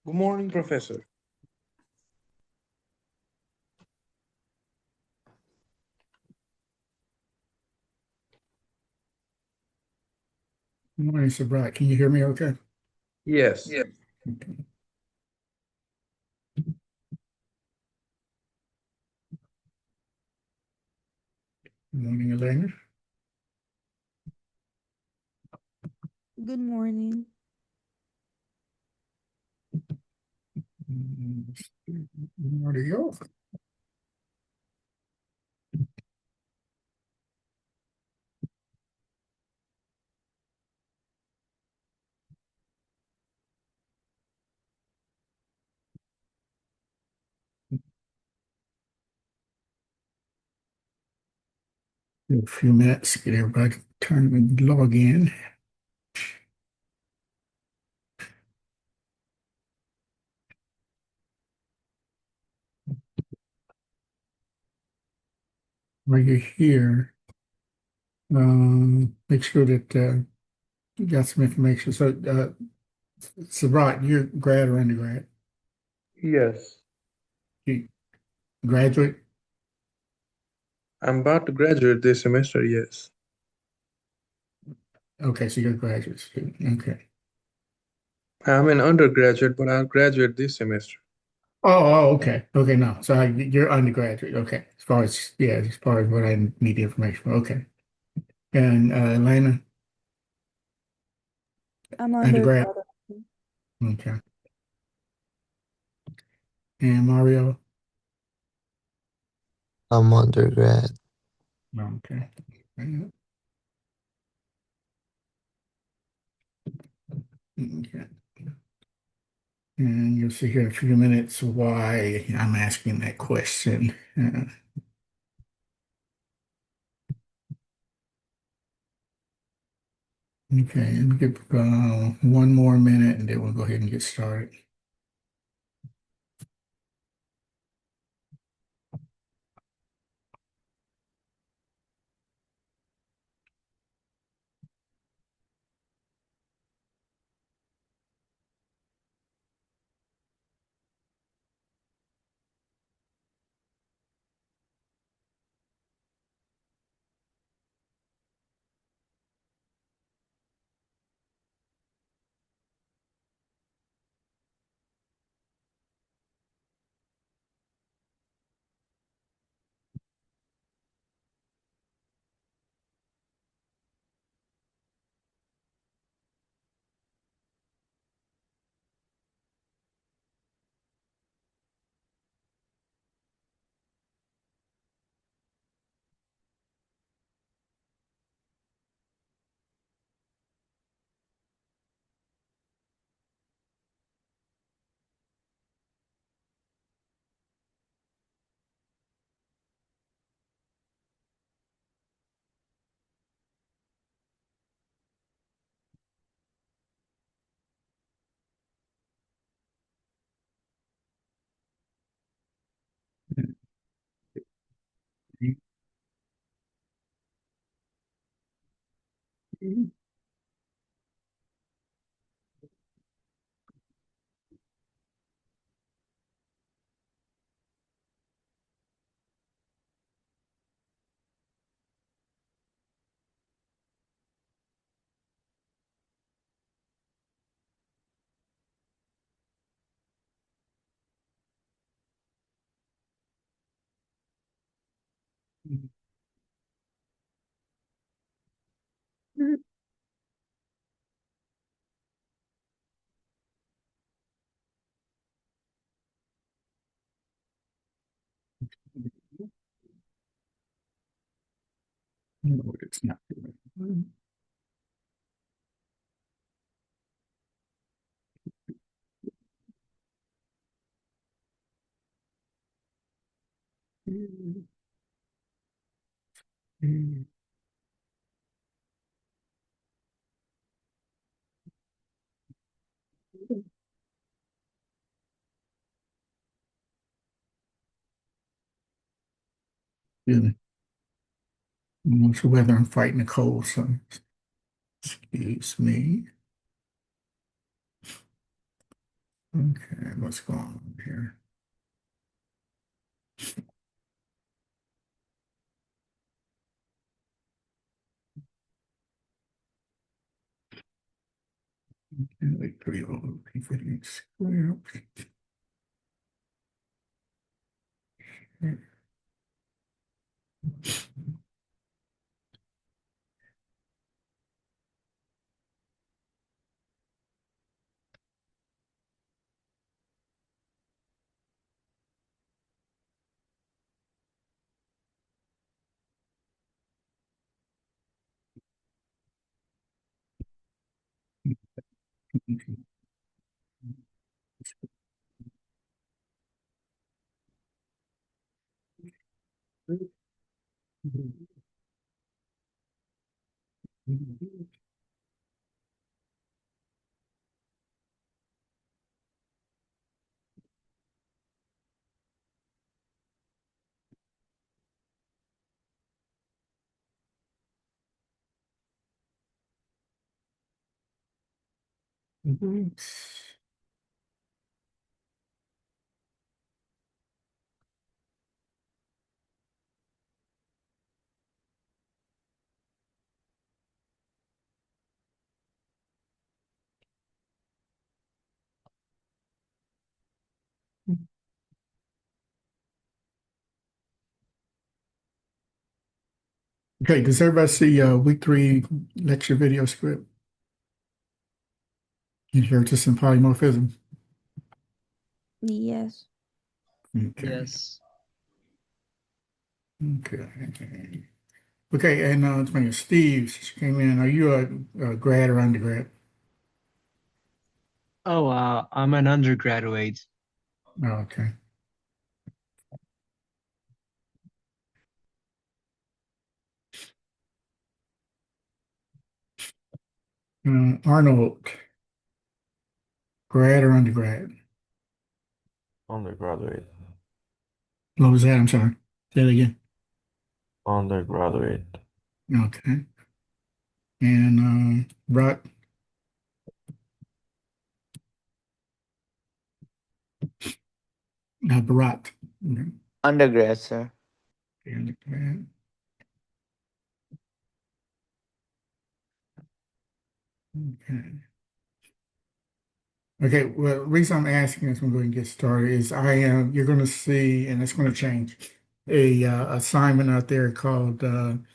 Good morning, Professor. Good morning, Sir Bright. Can you hear me okay? Yes, Yeah. Okay. Good morning, Elena. Good morning. Where to go? A few minutes, get everybody turn and log in. While you're here, make sure that you got some information. So Bright, you're grad or undergrad? yes. You graduate? I'm about to graduate this semester, yes. Okay, so you're a graduate student. Okay. I'm an undergraduate, but I'll graduate this semester. Okay. Okay, no. So you're undergraduate. Okay. As far as what I need the information for. Okay. And Elena, I'm undergrad. undergrad. Okay. And Mario? I'm undergrad. Okay. Okay. And you'll see here in a few minutes why I'm asking that question. Okay, and give one more minute and then we'll go ahead and get started. No, it's not doing. Really. I'm not sure whether I'm fighting a cold, so excuse me. Okay, what's going on here? And like 3 over p squared. Okay, does everybody see week 3 lecture video script? Inheritance and polymorphism. Yes. Okay. Yes. Okay. Okay, and it's me, Steve since you came in. Are you a grad or undergrad? Oh, I'm an undergraduate. Oh, okay. Arnold, grad or undergrad? Undergraduate. What was that? I'm sorry. Say it again. Undergraduate. Okay. And Brat, Bharat. Okay. Undergrad, sir. Undergrad. Okay. Okay, well, the reason I'm asking as we're going to get started is I am, you're going to see, and it's going to change, a assignment out there called with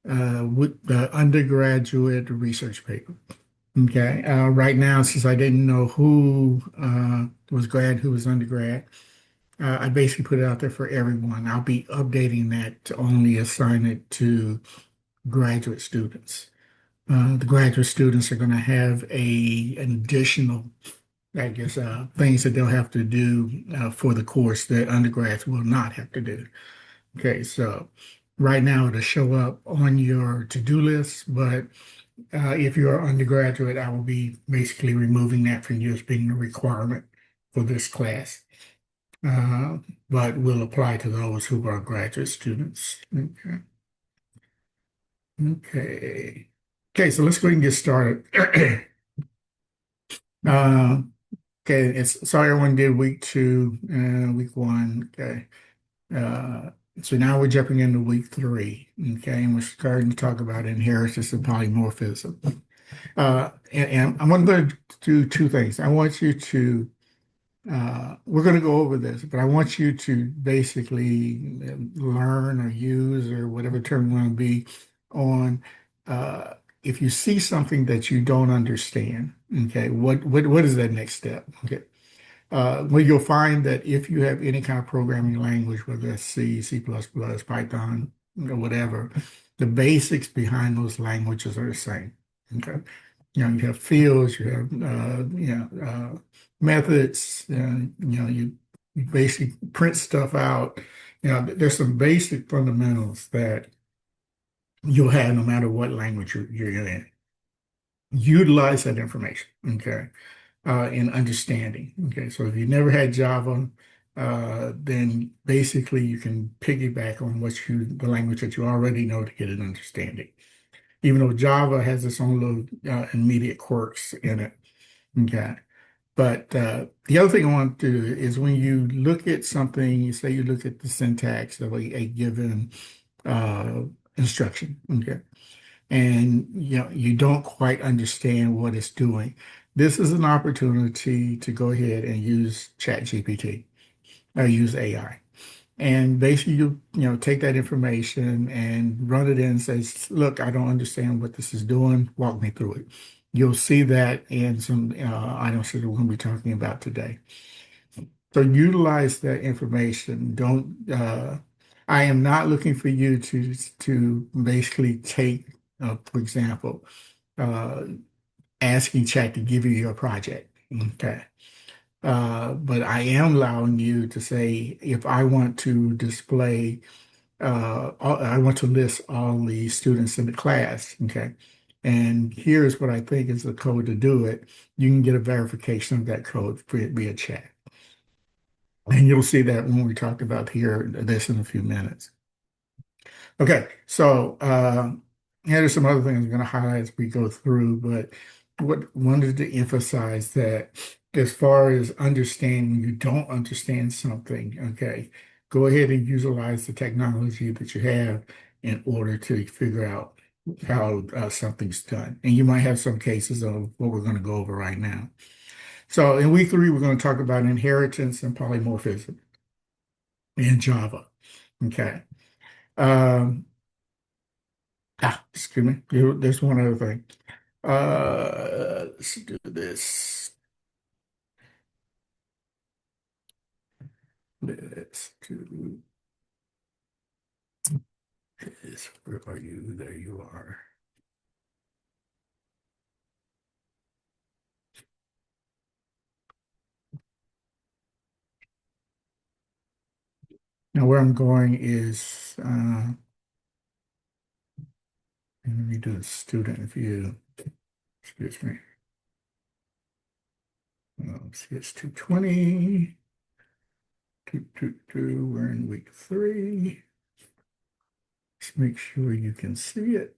the undergraduate research paper. Okay, right now, since I didn't know who was grad, who was undergrad, I basically put it out there for everyone. I'll be updating that to only assign it to graduate students. The graduate students are going to have an additional, I guess, things that they'll have to do for the course that undergrads will not have to do. Okay, so right now it'll show up on your to-do list, but if you're undergraduate, I will be basically removing that from you as being a requirement for this class. Uh, but will apply to those who are graduate students. Okay. Okay. Okay, so let's go ahead and get started. Uh, okay, it's sorry everyone did week 2, week 1. Okay. Uh, so now we're jumping into week 3. Okay, and we're starting to talk about inheritance and polymorphism. And I'm going to do 2 things. I want you to we're going to go over this, but I want you to basically learn or use or whatever term you want to be on. If you see something that you don't understand, okay, what is that next step? Okay, well, you'll find that if you have any kind of programming language, whether that's C, C++, Python, or whatever, the basics behind those languages are the same. Okay. You have fields, you have, methods, you basically print stuff out. There's some basic fundamentals that you'll have no matter what language you're in. Utilize that information, okay? In understanding. Okay, so if you never had Java, then basically you can piggyback on the language that you already know to get an understanding. Even though Java has its own little immediate quirks in it. Okay, But the other thing I want to do is when you look at something, you say you look at the syntax of a given uh, instruction, okay, and you don't quite understand what it's doing. This is an opportunity to go ahead and use ChatGPT or use AI. And basically, you take that information and run it in and says, "Look, I don't understand what this is doing. Walk me through it." You'll see that in some items that we're going to be talking about today. So utilize that information. Don't. I am not looking for you to basically take, for example, uh, asking Chat to give you your project. Okay. But I am allowing you to say, if I want to display, I want to list all the students in the class, okay? And here's what I think is the code to do it. You can get a verification of that code via chat. And you'll see that when we talk about this in a few minutes. Okay, so here are some other things I'm going to highlight as we go through, but what wanted to emphasize that as far as understanding, you don't understand something, okay, go ahead and utilize the technology that you have in order to figure out how something's done. And you might have some cases of what we're going to go over right now. So in week 3, we're going to talk about inheritance and polymorphism in Java, okay. Um, excuse me. There's one other thing. Let's do this. Let's do this. Where are you? There you are. Now where I'm going is, let me do the student view. Excuse me. CS220. We're in week 3. Let's make sure you can see it.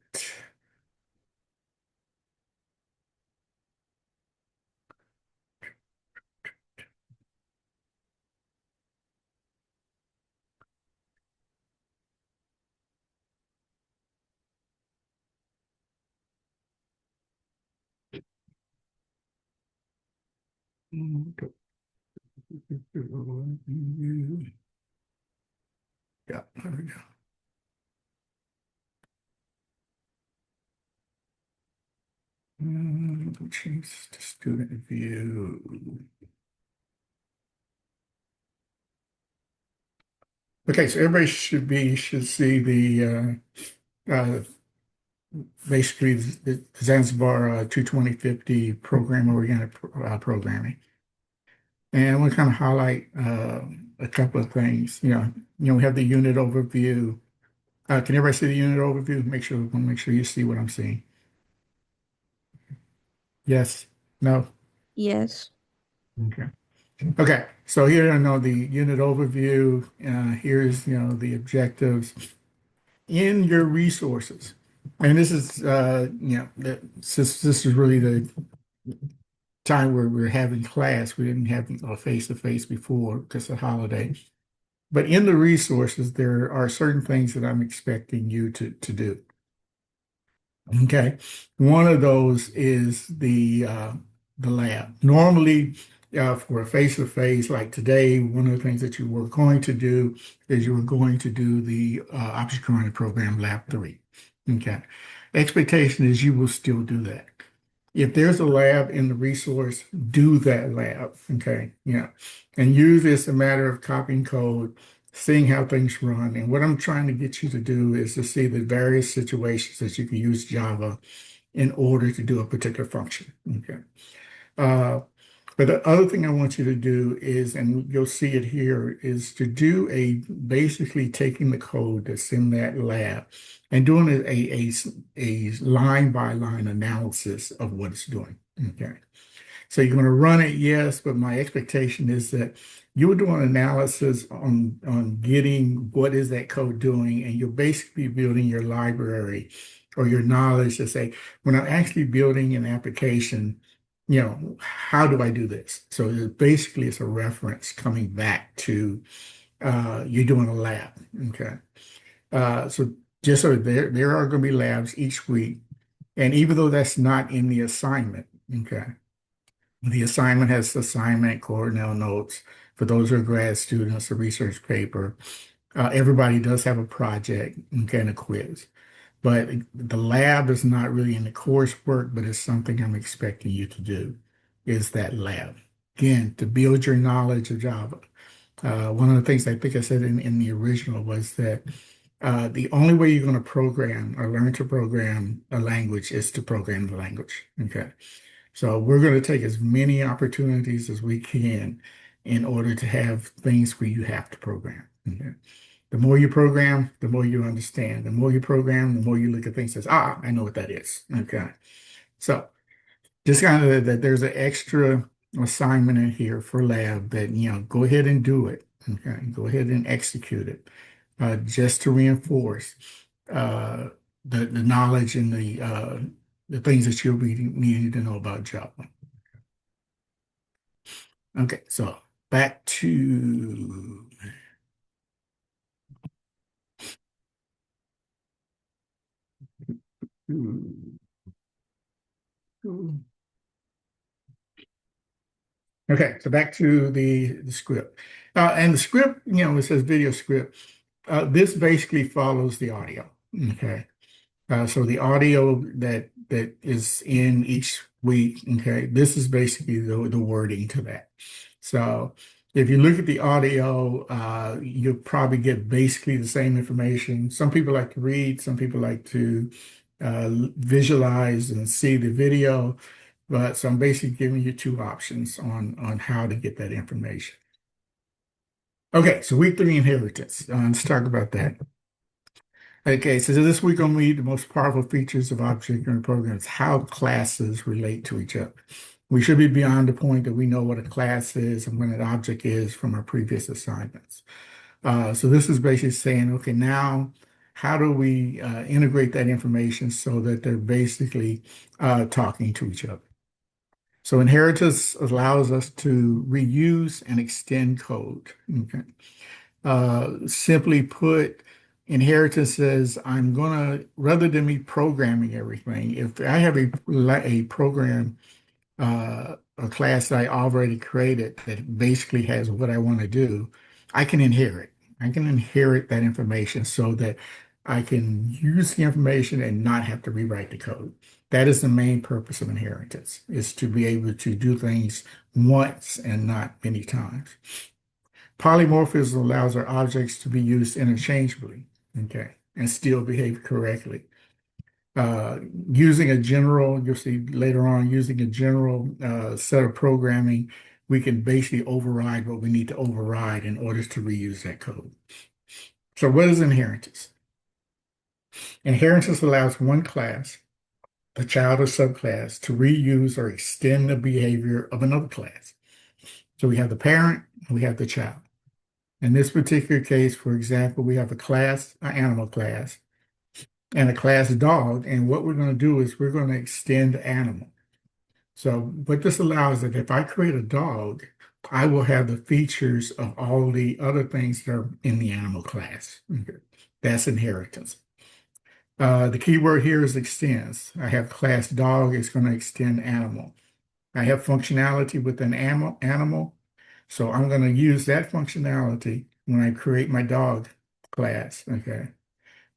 Yeah, there we go. Change to student view. Okay, so everybody should see the basically the Zanzibar 22050 program-oriented programming. And we kind of highlight a couple of things. We have the unit overview. Can everybody see the unit overview? Want to make sure you see what I'm seeing. Yes. No. Yes. Okay. Okay. So here I know the unit overview. Here's the objectives in your resources. And this is since this is really the time where we're having class, we didn't have a face-to-face before because of the holiday. But in the resources, there are certain things that I'm expecting you to do. Okay. One of those is the lab. Normally, for a face-to-face like today, one of the things that you were going to do is you were going to do the object-oriented program lab 3. Okay. Expectation is you will still do that. If there's a lab in the resource, do that lab. Okay. Yeah. And use this a matter of copying code, seeing how things run. And what I'm trying to get you to do is to see the various situations that you can use Java in order to do a particular function. Okay. But the other thing I want you to do is, and you'll see it here, is to do basically taking the code that's in that lab and doing a line by line analysis of what it's doing. Okay. So you're going to run it, yes, but my expectation is that you'll do an analysis on getting what is that code doing, and you'll basically be building your library or your knowledge to say, when I'm actually building an application, how do I do this? So basically it's a reference coming back to you're doing a lab. Okay. So just so there are going to be labs each week. And even though that's not in the assignment, okay, the assignment has assignment, Cornell notes. For those who are grad students, a research paper. Everybody does have a project, okay, and a quiz. But the lab is not really in the coursework, but it's something I'm expecting you to do, is that lab. Again, to build your knowledge of Java. One of the things I think I said in the original was that the only way you're going to program or learn to program a language is to program the language. Okay. So we're going to take as many opportunities as we can in order to have things where you have to program. Okay. The more you program, the more you understand. The more you program, the more you look at things and says, I know what that is. Okay. So just kind of that there's an extra assignment in here for lab that, go ahead and do it. Okay. Go ahead and execute it just to reinforce uh, the knowledge and the things that you'll be needing to know about Java. Okay. So back to okay, so back to the script. And the script, it says video script. This basically follows the audio. Okay. So the audio that is in each week, okay, this is basically the wording to that. So if you look at the audio, you'll probably get basically the same information. Some people like to read, some people like to visualize and see the video. But so I'm basically giving you two options on how to get that information. Okay, so week 3 inheritance. Let's talk about that. Okay, so this week I'm going to read the most powerful features of object-oriented programs, how classes relate to each other. We should be beyond the point that we know what a class is and what an object is from our previous assignments. So this is basically saying, okay, now how do we integrate that information so that they're basically talking to each other? So inheritance allows us to reuse and extend code. Okay. Simply put, inheritance says I'm gonna, rather than me programming everything, if I have a program, a class that I already created that basically has what I want to do, I can inherit. I can inherit that information so that I can use the information and not have to rewrite the code. That is the main purpose of inheritance, is to be able to do things once and not many times. Polymorphism allows our objects to be used interchangeably, okay, and still behave correctly. Uh, Using a general, you'll see later on, using a general set of programming, we can basically override what we need to override in order to reuse that code. So what is inheritance? Inheritance allows one class, a child or subclass, to reuse or extend the behavior of another class. So we have the parent, and we have the child. In this particular case, for example, we have a class, an animal class, and a class dog. And what we're going to do is we're going to extend animal. So what this allows is that if I create a dog, I will have the features of all the other things that are in the animal class. Okay. That's inheritance. The key word here is extends. I have class dog, it's going to extend animal. I have functionality with an animal, so I'm going to use that functionality when I create my dog class, okay?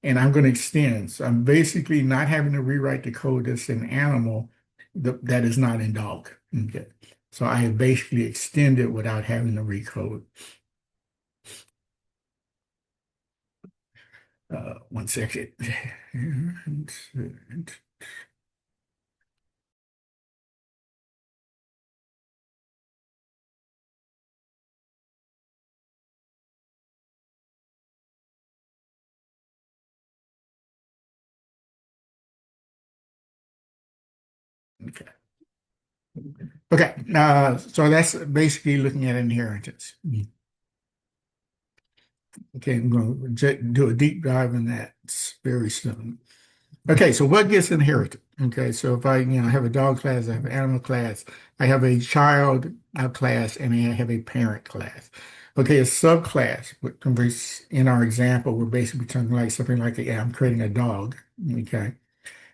And I'm going to extend. So I'm basically not having to rewrite the code that's in animal that is not in dog, okay? So I have basically extended without having to recode. One second. Okay. Okay, so that's basically looking at inheritance. Okay, I'm going to do a deep dive in that very soon. Okay, so what gets inherited? Okay, so if I, have a dog class, I have an animal class, I have a child class, and I have a parent class. Okay, a subclass, in our example, we're basically talking like something like, I'm creating a dog. Okay,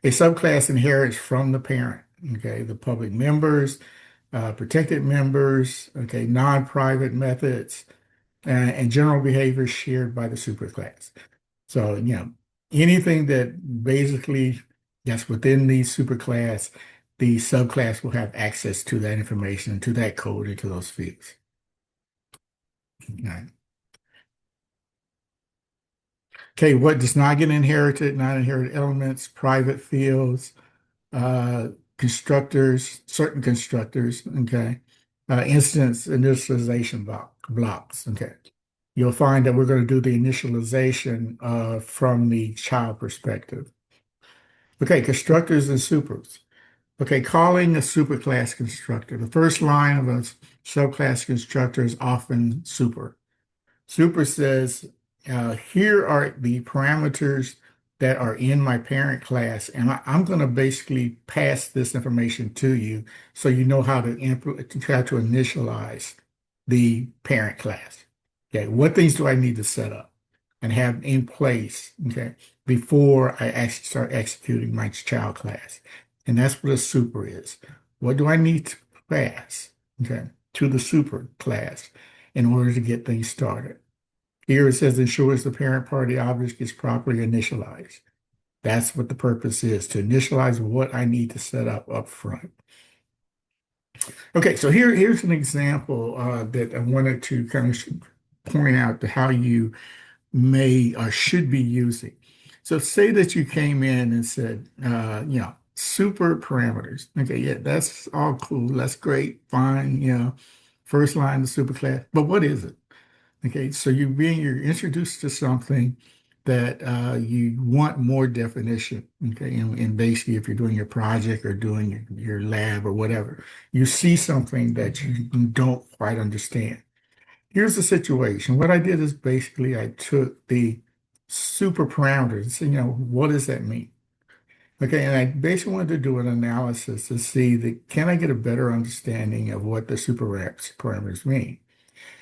a subclass inherits from the parent. Okay, the public members, protected members, okay, non-private methods, and general behaviors shared by the superclass. So, anything that basically that's within the superclass, the subclass will have access to that information, to that code, and to those fields. Right. Okay, what does not get inherited? Not inherited elements, private fields, uh, constructors, certain constructors, okay, instance initialization blocks, okay. You'll find that we're going to do the initialization from the child perspective. Okay, constructors and supers. Okay, calling a superclass constructor. The first line of a subclass constructor is often super. Super says, here are the parameters that are in my parent class, and I'm going to basically pass this information to you so you know how to try to initialize the parent class. Okay, what things do I need to set up and have in place, okay, before I actually start executing my child class? And that's what a super is. What do I need to pass, okay, to the super class in order to get things started? Here it says ensures the parent party object is properly initialized. That's what the purpose is, to initialize what I need to set up front. Okay, so here's an example that I wanted to kind of point out to how you may or should be using. So say that you came in and said, super parameters. Okay, yeah, that's all cool. That's great, fine, first line of superclass. But what is it? Okay, so you're introduced to something that you want more definition. Okay, and basically, if you're doing your project or doing your lab or whatever, you see something that you don't quite understand. Here's the situation. What I did is basically I took the super parameters and said, what does that mean? Okay, and I basically wanted to do an analysis to see that can I get a better understanding of what the super parameters mean.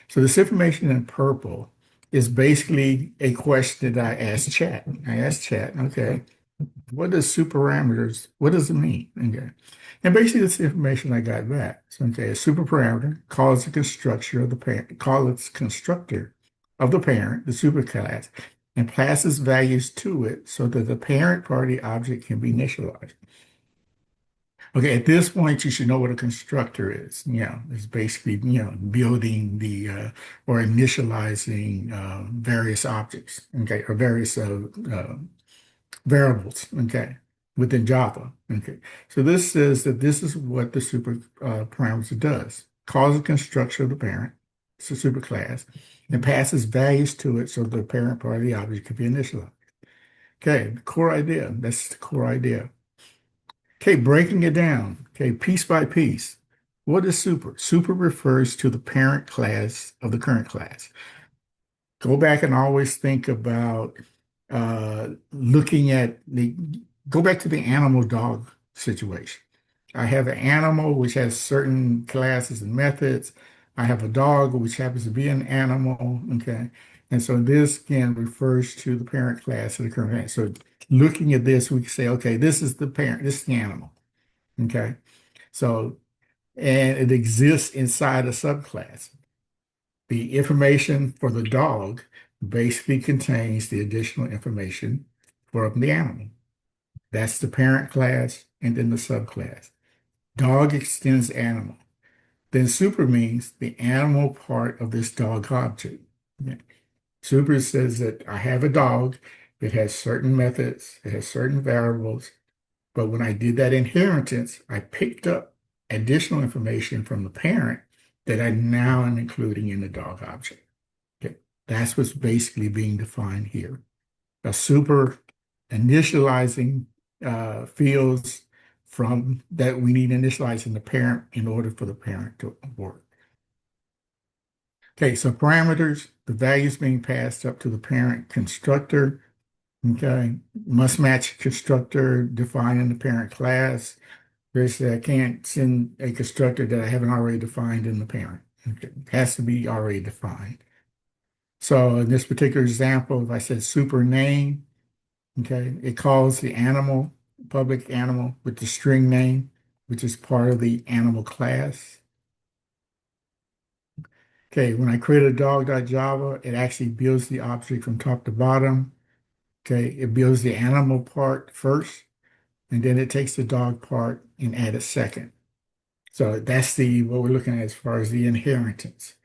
So this information in purple is basically a question that I asked chat. I asked chat, okay, what does superparameters, what does it mean? Okay. And basically this information I got back. So okay, a superparameter calls the constructor of the parent, call its constructor of the parent, the superclass, and passes values to it so that the parent party object can be initialized. Okay, at this point, you should know what a constructor is. It's basically, building the or initializing various objects, okay, or various variables, okay, within Java. Okay, so this says that this is what the super parameter does. Calls a constructor of the parent, it's a superclass, and passes values to it so the parent part of the object can be initialized. Okay, the core idea. That's the core idea. Okay, breaking it down, okay, piece by piece. What is super? Super refers to the parent class of the current class. Go back and always think about looking at go back to the animal dog situation. I have an animal which has certain classes and methods. I have a dog which happens to be an animal, okay? And so this again refers to the parent class of the current class. So looking at this, we can say, okay, this is the parent, this is the animal. Okay. So, and it exists inside a subclass. The information for the dog basically contains the additional information for the animal. That's the parent class and then the subclass. Dog extends animal. Then super means the animal part of this dog object. Okay. Super says that I have a dog. It has certain methods, it has certain variables, but when I did that inheritance, I picked up additional information from the parent that I now am including in the dog object. Okay. That's what's basically being defined here. A super initializing fields from that we need initializing the parent in order for the parent to work. Okay, so parameters, the values being passed up to the parent constructor. Okay, must match constructor defined in the parent class. Basically, I can't send a constructor that I haven't already defined in the parent. Okay. It has to be already defined. So in this particular example, if I said super name, okay, it calls the animal, public animal with the string name, which is part of the animal class. Okay, when I create a dog.java, it actually builds the object from top to bottom. Okay, it builds the animal part first, and then it takes the dog part and add a second. So that's what we're looking at as far as the inheritance.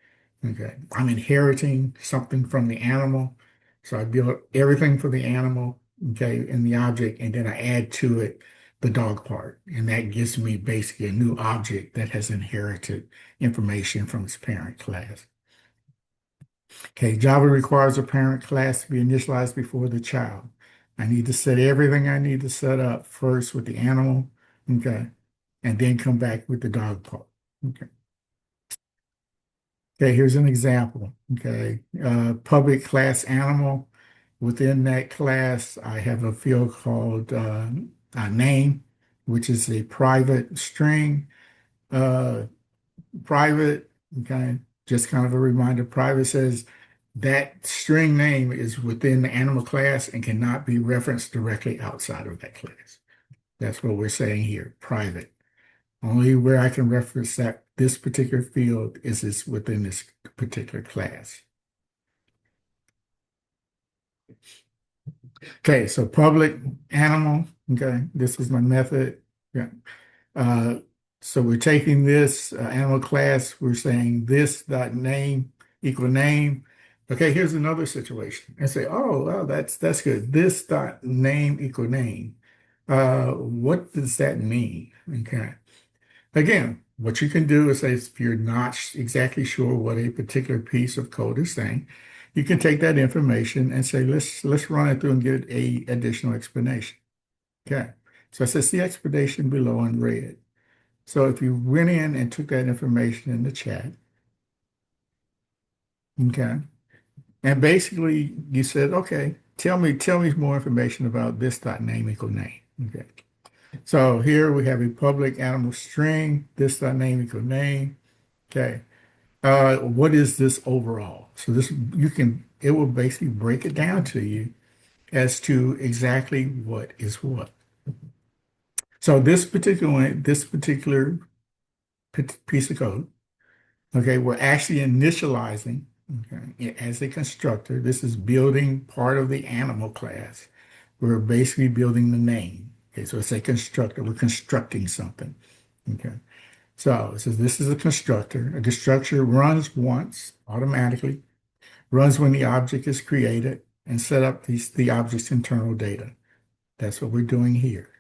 Okay, I'm inheriting something from the animal. So I build everything for the animal, okay, in the object, and then I add to it the dog part. And that gives me basically a new object that has inherited information from its parent class. Okay, Java requires a parent class to be initialized before the child. I need to set everything I need to set up first with the animal, okay, and then come back with the dog part. Okay. Okay, here's an example. Okay, public class animal. Within that class, I have a field called a name, which is a private string. Uh, private, okay, just kind of a reminder. Private says that string name is within the animal class and cannot be referenced directly outside of that class. That's what we're saying here, private. Only where I can reference that this particular field is within this particular class. Okay, so public animal. Okay, this is my method. Yeah. Uh, so we're taking this animal class. We're saying this dot name equal name. Okay, here's another situation. I say, oh, well, that's good. This dot name equal name. What does that mean? Okay. Again, what you can do is say if you're not exactly sure what a particular piece of code is saying, you can take that information and say, let's run it through and get a additional explanation. Okay. So it says the explanation below in red. So if you went in and took that information in the chat, okay, and basically you said, okay, tell me more information about this dot name equal name. Okay. So here we have a public animal string, this dot name equal name. Okay. What is this overall? So this it will basically break it down to you as to exactly what is what. So this particular piece of code, okay, we're actually initializing, okay, it as a constructor. This is building part of the animal class. We're basically building the name. Okay, so it's a constructor. We're constructing something. Okay. So it says this is a constructor. A constructor runs once automatically, runs when the object is created, and set up the object's internal data. That's what we're doing here.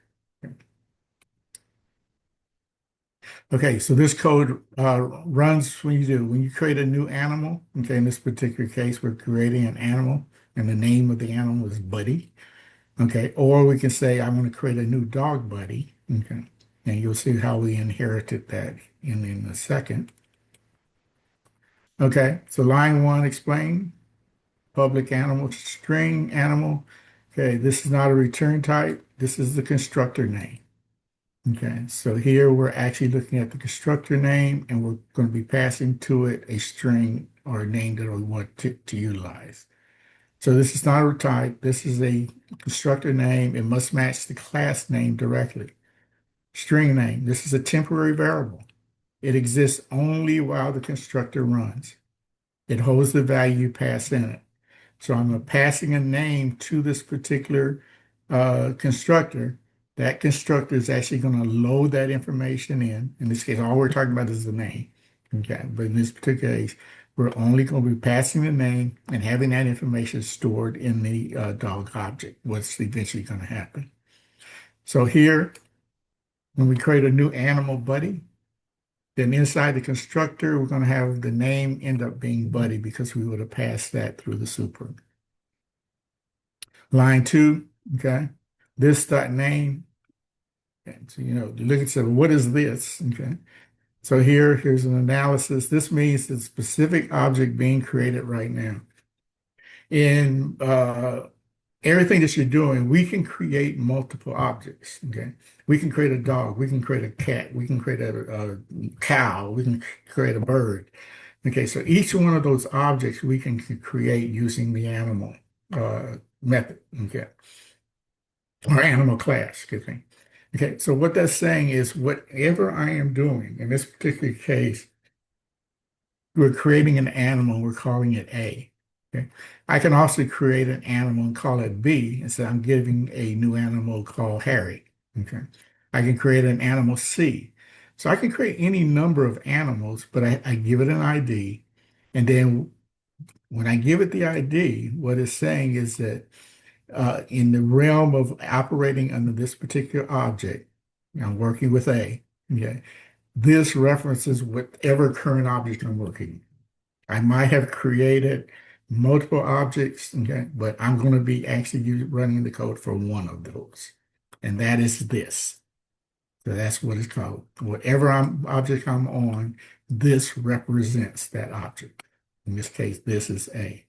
Okay, so this code runs when you create a new animal. Okay, in this particular case, we're creating an animal, and the name of the animal is Buddy. Okay, or we can say I'm going to create a new dog Buddy. Okay, and you'll see how we inherited that in a second. Okay, so line one explain public animal string animal. Okay, this is not a return type. This is the constructor name. Okay, so here we're actually looking at the constructor name and we're going to be passing to it a string or a name that we want to utilize. So this is not a type. This is a constructor name. It must match the class name directly. String name. This is a temporary variable. It exists only while the constructor runs. It holds the value you pass in it. So I'm passing a name to this particular constructor. That constructor is actually going to load that information in. In this case, all we're talking about is the name. Okay, but in this particular case, we're only going to be passing the name and having that information stored in the dog object, what's eventually going to happen. So here, when we create a new animal buddy, then inside the constructor, we're going to have the name end up being buddy because we would have passed that through the super. Line two, okay, this dot name. Okay, so you look at what is this? Okay, so here's an analysis. This means the specific object being created right now. In everything that you're doing, we can create multiple objects. Okay. We can create a dog. We can create a cat. We can create a cow. We can create a bird. Okay. So each one of those objects we can create using the animal method. Okay. Or animal class, excuse me. Okay. So what that's saying is whatever I am doing in this particular case, we're creating an animal, we're calling it A. Okay. I can also create an animal and call it B and say I'm giving a new animal called Harry. Okay. I can create an animal C. So I can create any number of animals, but I give it an ID. And then when I give it the ID, what it's saying is that in the realm of operating under this particular object, I'm working with A. Okay. This references whatever current object I'm working. I might have created multiple objects, okay, but I'm going to be actually running the code for one of those, and that is this. So that's what it's called. Whatever object I'm on, this represents that object. In this case, this is A.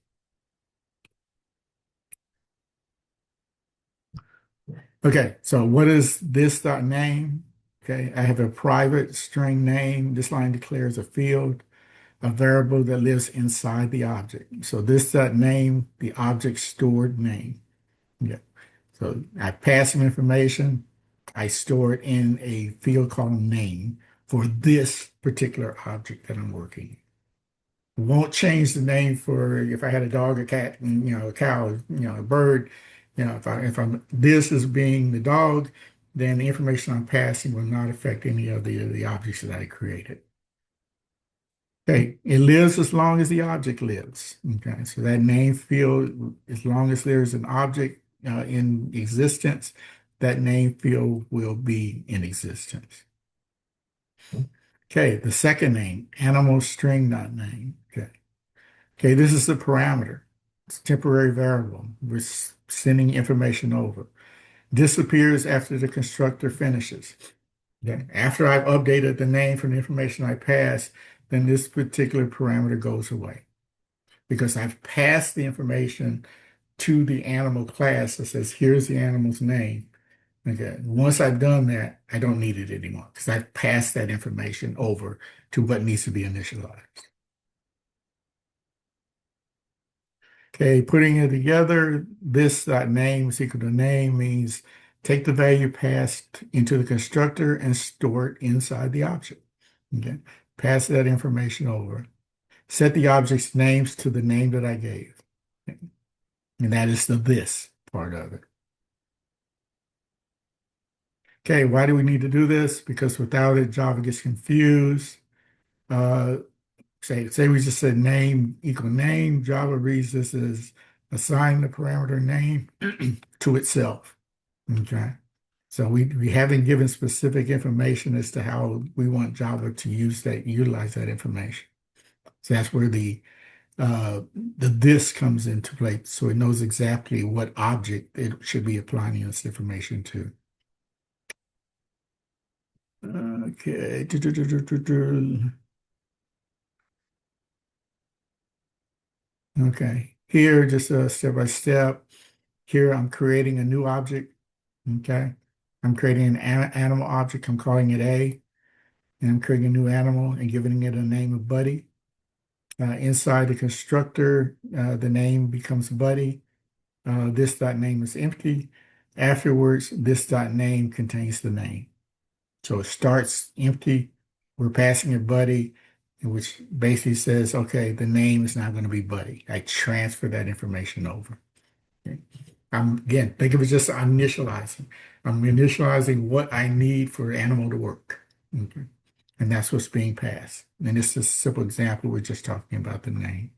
Okay, so what is this dot name? Okay, I have a private string name. This line declares a field, a variable that lives inside the object. So this dot name, the object stored name. Yeah. So I pass some information. I store it in a field called name for this particular object that I'm working. Won't change the name for if I had a dog, a cat, and, a cow, a bird. If I'm this is being the dog, then the information I'm passing will not affect any of the objects that I created. Okay, it lives as long as the object lives. Okay, so that name field, as long as there's an object in existence, that name field will be in existence. Okay, the second name, animal string dot name. Okay, this is the parameter. It's a temporary variable. We're sending information over. Disappears after the constructor finishes. Okay, after I've updated the name from the information I passed, then this particular parameter goes away because I've passed the information to the animal class that says, here's the animal's name. Okay. Once I've done that, I don't need it anymore because I've passed that information over to what needs to be initialized. Okay, putting it together, this name is equal to name means take the value passed into the constructor and store it inside the object. Okay, pass that information over. Set the object's names to the name that I gave. And that is the this part of it. Okay, why do we need to do this? Because without it, Java gets confused. Uh, say we just said name equal name. Java reads this as assign the parameter name to itself. Okay. So we haven't given specific information as to how we want Java to utilize that information. So that's where the this comes into play. So it knows exactly what object it should be applying this information to. Okay. Okay. Here, just step by step. Here, I'm creating a new object. Okay. I'm creating an animal object. I'm calling it A. And I'm creating a new animal and giving it a name of Buddy. Inside the constructor, the name becomes Buddy. This dot name is empty. Afterwards, this dot name contains the name. So it starts empty. We're passing it Buddy, which basically says, okay, the name is now going to be Buddy. I transfer that information over. Okay. Again, think of it just initializing. I'm initializing what I need for animal to work. Okay. And that's what's being passed. And this is a simple example. We're just talking about the name.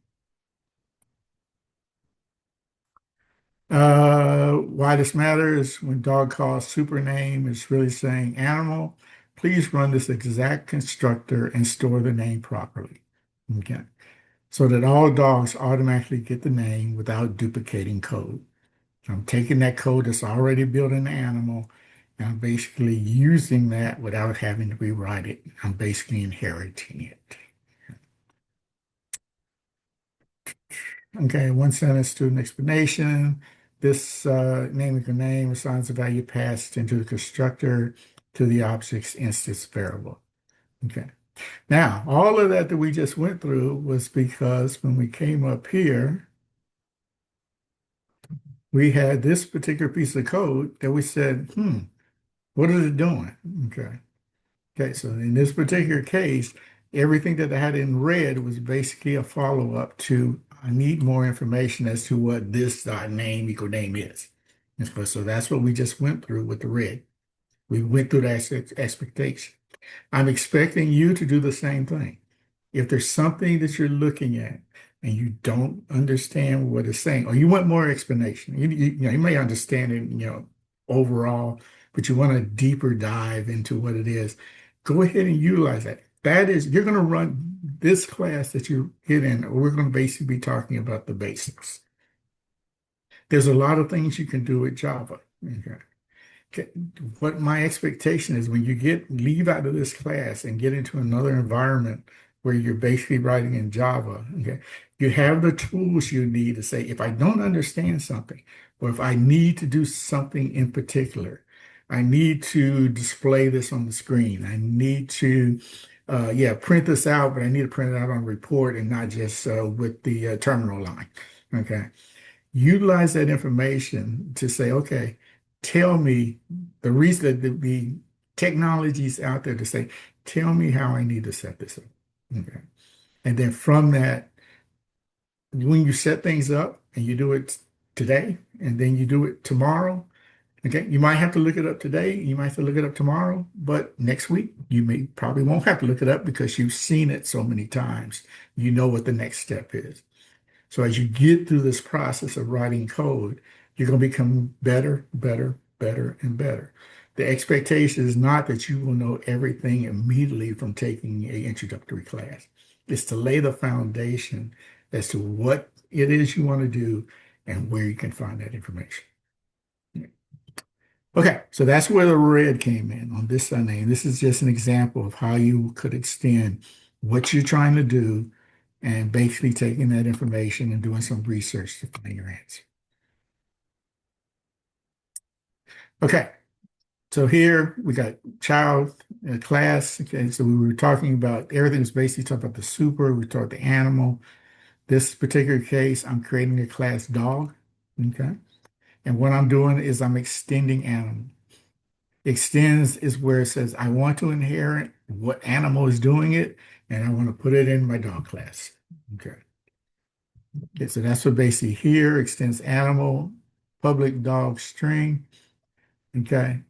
Why this matters, when dog calls super name, it's really saying animal, please run this exact constructor and store the name properly. Okay. So that all dogs automatically get the name without duplicating code. So I'm taking that code that's already built in the animal and I'm basically using that without having to rewrite it. I'm basically inheriting it. Okay, one sentence student explanation. This name equal name assigns the value passed into the constructor to the object's instance variable. Okay. Now, all of that we just went through was because when we came up here, we had this particular piece of code that we said, what is it doing? Okay. Okay, so in this particular case, everything that I had in red was basically a follow-up to I need more information as to what this name equal name is. So that's what we just went through with the red. We went through that expectation. I'm expecting you to do the same thing. If there's something that you're looking at and you don't understand what it's saying, or you want more explanation, you may understand it, overall, but you want a deeper dive into what it is, go ahead and utilize that. That is, you're going to run this class that you get in, we're going to basically be talking about the basics. There's a lot of things you can do with Java. Okay. Okay, what my expectation is when you leave out of this class and get into another environment where you're basically writing in Java, okay, you have the tools you need to say, if I don't understand something, or if I need to do something in particular, I need to display this on the screen. I need to, print this out, but I need to print it out on report and not just with the terminal line. Okay. Utilize that information to say, okay, tell me the reason that the technologies out there to say, tell me how I need to set this up. Okay. And then from that, when you set things up and you do it today and then you do it tomorrow, okay, you might have to look it up today, you might have to look it up tomorrow, but next week you probably won't have to look it up because you've seen it so many times. You know what the next step is. So as you get through this process of writing code, you're going to become better, better, better, and better. The expectation is not that you will know everything immediately from taking an introductory class. It's to lay the foundation as to what it is you want to do and where you can find that information. Okay, so that's where the red came in on this name. This is just an example of how you could extend what you're trying to do and basically taking that information and doing some research to find your answer. Okay, so here we got child class. Okay, so we were talking about everything was basically talking about the super, we talked the animal. This particular case, I'm creating a class dog. Okay, and what I'm doing is I'm extending animal. Extends is where it says I want to inherit what animal is doing it, and I want to put it in my dog class. Okay. Okay, so that's what basically here extends animal, public dog string. Okay.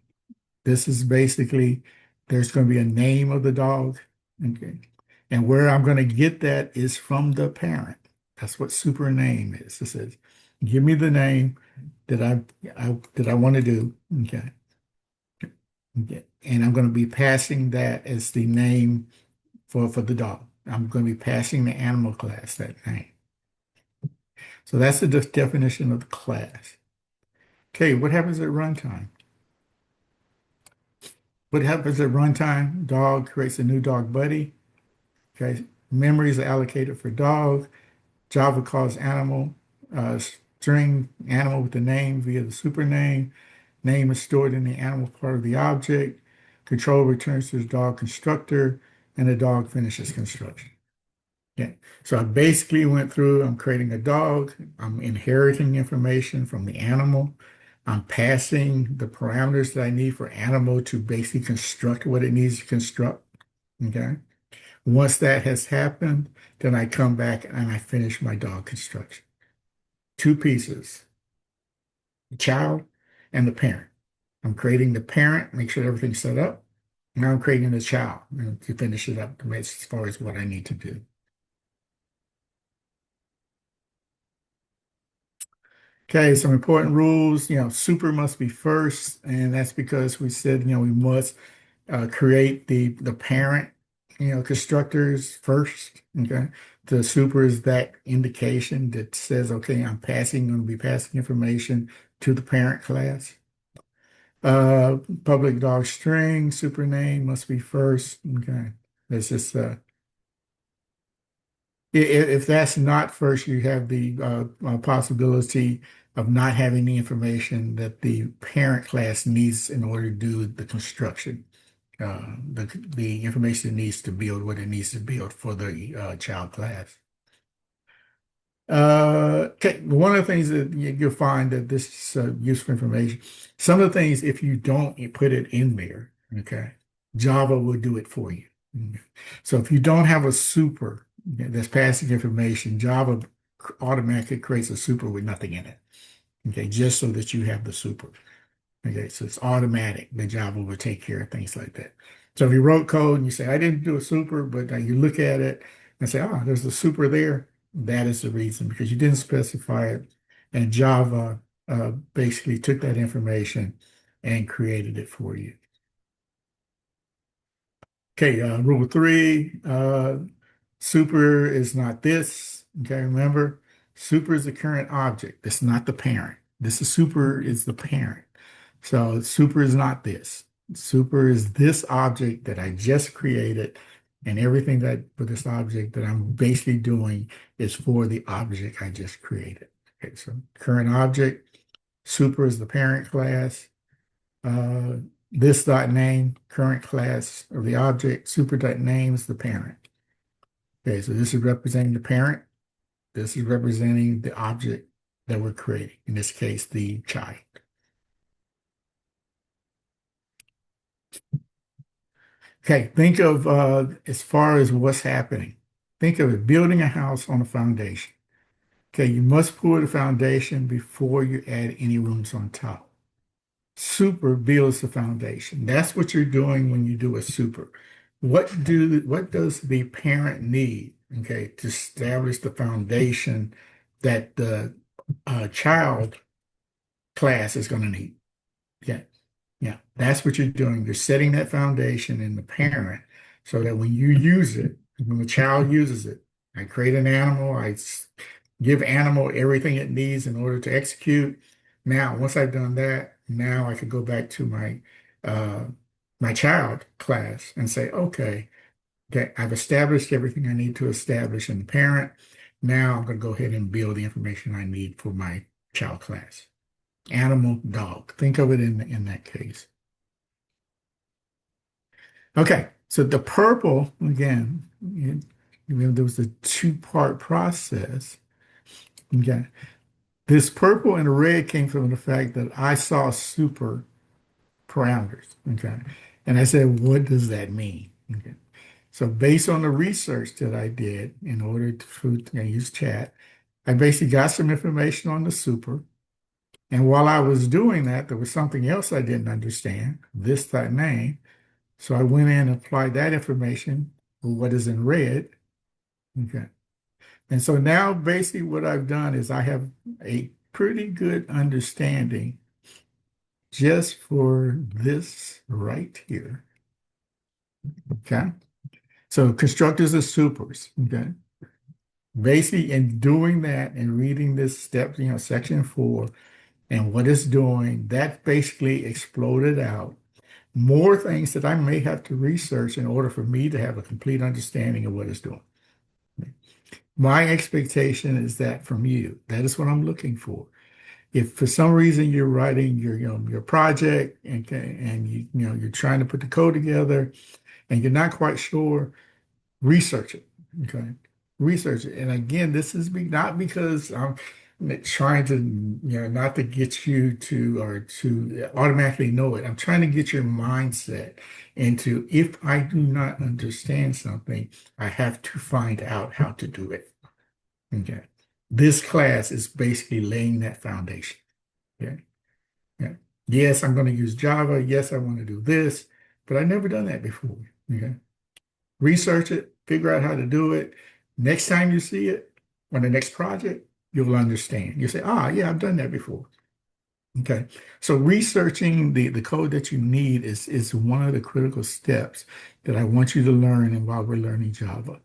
This is basically, there's going to be a name of the dog. Okay. And where I'm going to get that is from the parent. That's what super name is. It says, give me the name that I want to do. Okay. Okay. And I'm going to be passing that as the name for the dog. I'm going to be passing the animal class that name. So that's the definition of the class. Okay, what happens at runtime? What happens at runtime? Dog creates a new dog buddy. Okay, memories are allocated for dog. Java calls animal, string animal with the name via the super name. Name is stored in the animal part of the object. Control returns to the dog constructor, and the dog finishes construction. Yeah. So I basically went through, I'm creating a dog, I'm inheriting information from the animal, I'm passing the parameters that I need for animal to basically construct what it needs to construct. Okay. Once that has happened, then I come back and I finish my dog construction. Two pieces, the child and the parent. I'm creating the parent, make sure everything's set up. Now I'm creating the child to finish it up as far as what I need to do. Okay, some important rules, super must be first, and that's because we said, we must create the parent, constructors first, okay? The super is that indication that says, okay, going to be passing information to the parent class. Public dog string, super name must be first, okay? That's just, if that's not first, you have the possibility of not having the information that the parent class needs in order to do the construction, the information it needs to build what it needs to build for the child class. Okay, one of the things that you'll find that this is useful information. Some of the things, if you don't put it in there, okay, Java will do it for you. So if you don't have a super that's passing information, Java automatically creates a super with nothing in it. Okay, just so that you have the super. Okay, so it's automatic. The Java will take care of things like that. So if you wrote code and you say, I didn't do a super, but you look at it and say, oh, there's a super there. That is the reason because you didn't specify it. And Java basically took that information and created it for you. Okay, rule 3, super is not this. Okay, remember, super is the current object. It's not the parent. This is super is the parent. So super is not this. Super is this object that I just created, and everything that for this object that I'm basically doing is for the object I just created. Okay, so current object, super is the parent class. This dot name, current class of the object, super dot name is the parent. Okay, so this is representing the parent. This is representing the object that we're creating, in this case, the child. Okay, think of as far as what's happening. Think of it building a house on a foundation. Okay, you must pour the foundation before you add any rooms on top. Super builds the foundation. That's what you're doing when you do a super. What does the parent need, okay, to establish the foundation that the child class is going to need? Yeah. Yeah, that's what you're doing. You're setting that foundation in the parent so that when you use it, when the child uses it, I create an animal, give animal everything it needs in order to execute. Now, once I've done that, now I could go back to uh, my child class and say, okay, I've established everything I need to establish in the parent. Now I'm going to go ahead and build the information I need for my child class. Animal, dog. Think of it in that case. Okay, so the purple, again, there was a two-part process. Okay, this purple and red came from the fact that I saw super parameters. Okay, and I said, what does that mean? Okay, so based on the research that I did in order to use chat, I basically got some information on the super. And while I was doing that, there was something else I didn't understand, that name. So I went in and applied that information for what is in red. Okay. And so now basically what I've done is I have a pretty good understanding just for this right here. Okay. So constructors are supers. Okay. Basically in doing that and reading this step, section 4 and what it's doing, that basically exploded out more things that I may have to research in order for me to have a complete understanding of what it's doing. My expectation is that from you. That is what I'm looking for. If for some reason you're writing your project and you're trying to put the code together and you're not quite sure, research it. Okay. Research it. And again, this is not because I'm trying to, not to get you to or to automatically know it. I'm trying to get your mindset into if I do not understand something, I have to find out how to do it. Okay. This class is basically laying that foundation. Okay. Yeah. Yes, I'm going to use Java. Yes, I want to do this, but I've never done that before. Okay. Research it, figure out how to do it. Next time you see it on the next project, you'll understand. You'll say, yeah, I've done that before. Okay. So researching the code that you need is one of the critical steps that I want you to learn and while we're learning Java.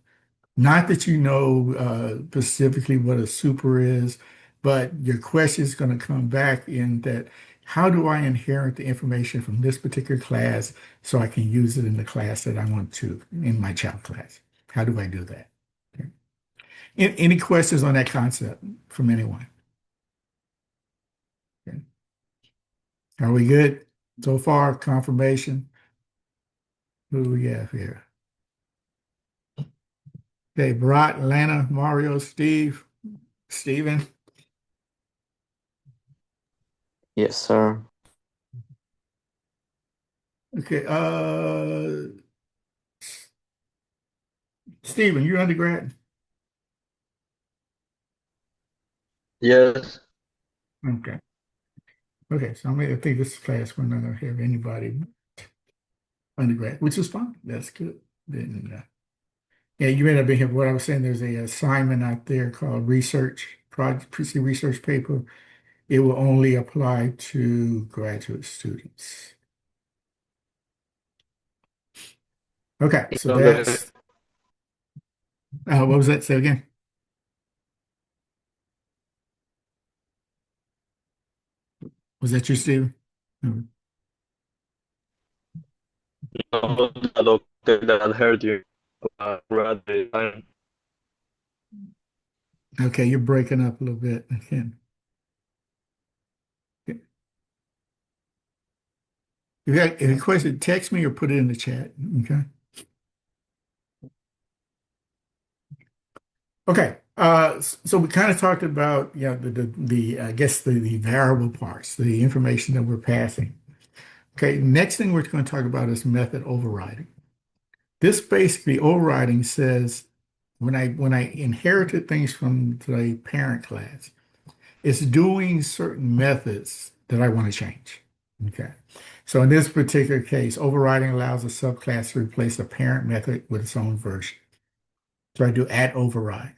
Not that you know specifically what a super is, but your question is going to come back in that how do I inherit the information from this particular class so I can use it in the class that I want to in my child class? How do I do that? Okay. Any questions on that concept from anyone? Are we good so far? Confirmation. Who we have here? Okay, Brat, Lana, Mario, Steve, Steven. Yes, sir. Okay, Steven, you're undergrad? Yes. Okay. Okay, so I think this class we're not gonna have anybody undergrad, which is fine. That's good. Then, yeah, you may not be here. What I was saying, there's a assignment out there called research project, research paper. It will only apply to graduate students. Okay, so Okay. that's what was that? Say again. Was that you, Steve? Mm. No, okay, that I heard you. Read the time. Okay, you're breaking up a little bit. Again. If you have any question, text me or put it in the chat. Okay. Okay. So we kind of talked about the I guess the variable parts, the information that we're passing. Okay. Next thing we're going to talk about is method overriding. This basically overriding says when I inherited things from the parent class, it's doing certain methods that I want to change. Okay. So in this particular case, overriding allows a subclass to replace a parent method with its own version. So I do add override.